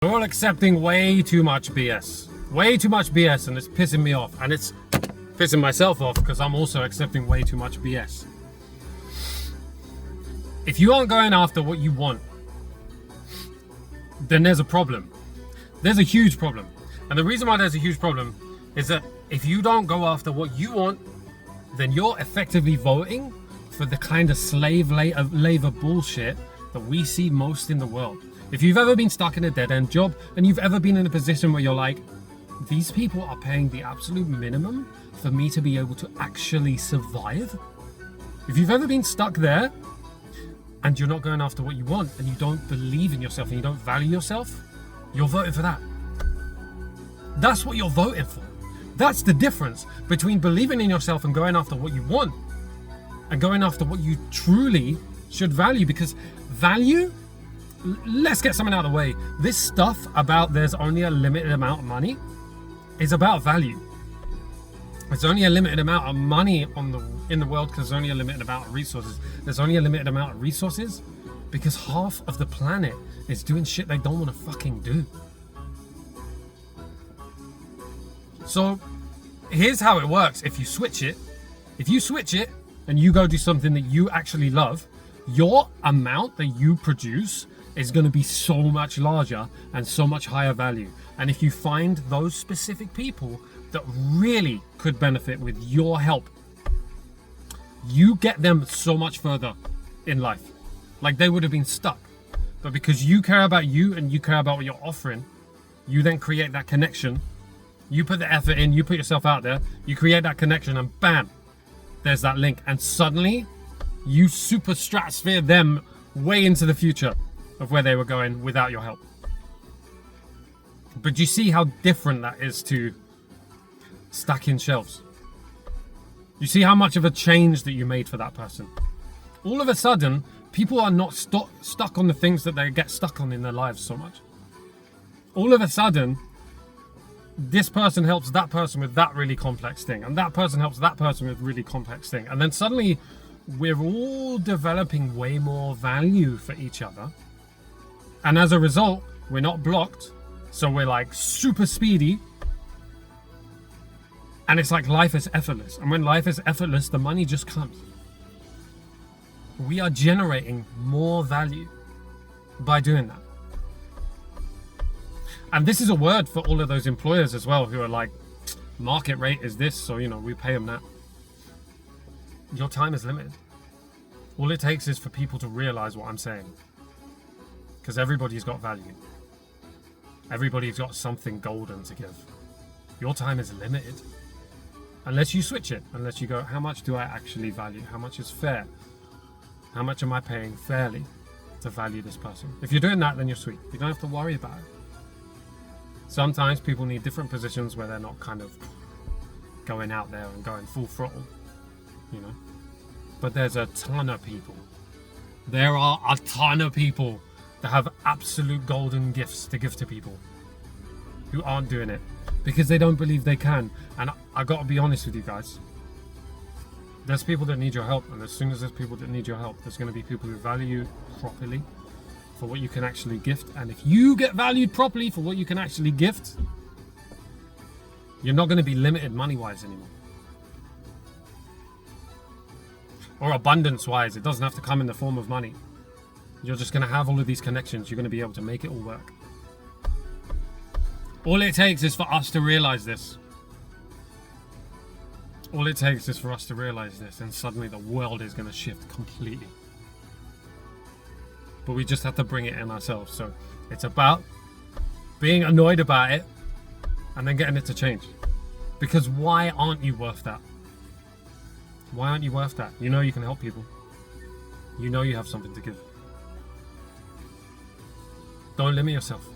We're all accepting way too much BS. Way too much BS, and it's pissing me off. And it's pissing myself off because I'm also accepting way too much BS. If you aren't going after what you want, then there's a problem. There's a huge problem. And the reason why there's a huge problem is that if you don't go after what you want, then you're effectively voting for the kind of slave labor bullshit that we see most in the world. If you've ever been stuck in a dead-end job and you've ever been in a position where you're like, these people are paying the absolute minimum for me to be able to actually survive. If you've ever been stuck there and you're not going after what you want and you don't believe in yourself and you don't value yourself, you're voting for that. That's what you're voting for. That's the difference between believing in yourself and going after what you want and going after what you truly should value. Because value, let's get something out of the way. This stuff about there's only a limited amount of money is about value. There's only a limited amount of money in the world because there's only a limited amount of resources. There's only a limited amount of resources because half of the planet is doing shit they don't want to fucking do. So here's how it works. If you switch it and you go do something that you actually love, your amount that you produce is going to be so much larger and so much higher value. And if you find those specific people that really could benefit with your help, you get them so much further in life. Like they would have been stuck. But because you care about you and you care about what you're offering, you then create that connection. You put the effort in, you put yourself out there, you create that connection, and bam, there's that link. And suddenly you super stratosphere them way into the future of where they were going without your help. But you see how different that is to stacking shelves. You see how much of a change that you made for that person. All of a sudden, people are not stuck on the things that they get stuck on in their lives so much. All of a sudden, this person helps that person with that really complex thing, and that person helps that person with really complex thing. And then suddenly, we're all developing way more value for each other. And as a result, we're not blocked. So we're like super speedy. And it's like life is effortless. And when life is effortless, the money just comes. We are generating more value by doing that. And this is a word for all of those employers as well who are like, market rate is this, so we pay them that. Your time is limited. All it takes is for people to realize what I'm saying. Because everybody's got value. Everybody's got something golden to give. Your time is limited. Unless you switch it. Unless you go, how much do I actually value? How much is fair? How much am I paying fairly to value this person? If you're doing that, then you're sweet. You don't have to worry about it. Sometimes people need different positions where they're not kind of going out there and going full throttle, But there's a ton of people. There are a ton of people that have absolute golden gifts to give to people who aren't doing it because they don't believe they can. And I got to be honest with you guys. There's people that need your help, and as soon as there's people that need your help, there's going to be people who value you properly for what you can actually gift. And if you get valued properly for what you can actually gift, you're not going to be limited money-wise anymore. Or abundance-wise. It doesn't have to come in the form of money. You're just going to have all of these connections. You're going to be able to make it all work. All it takes is for us to realize this. All it takes is for us to realize this, and suddenly the world is going to shift completely. But we just have to bring it in ourselves. So it's about being annoyed about it and then getting it to change. Because why aren't you worth that? Why aren't you worth that? You can help people. You have something to give. Don't limit yourself.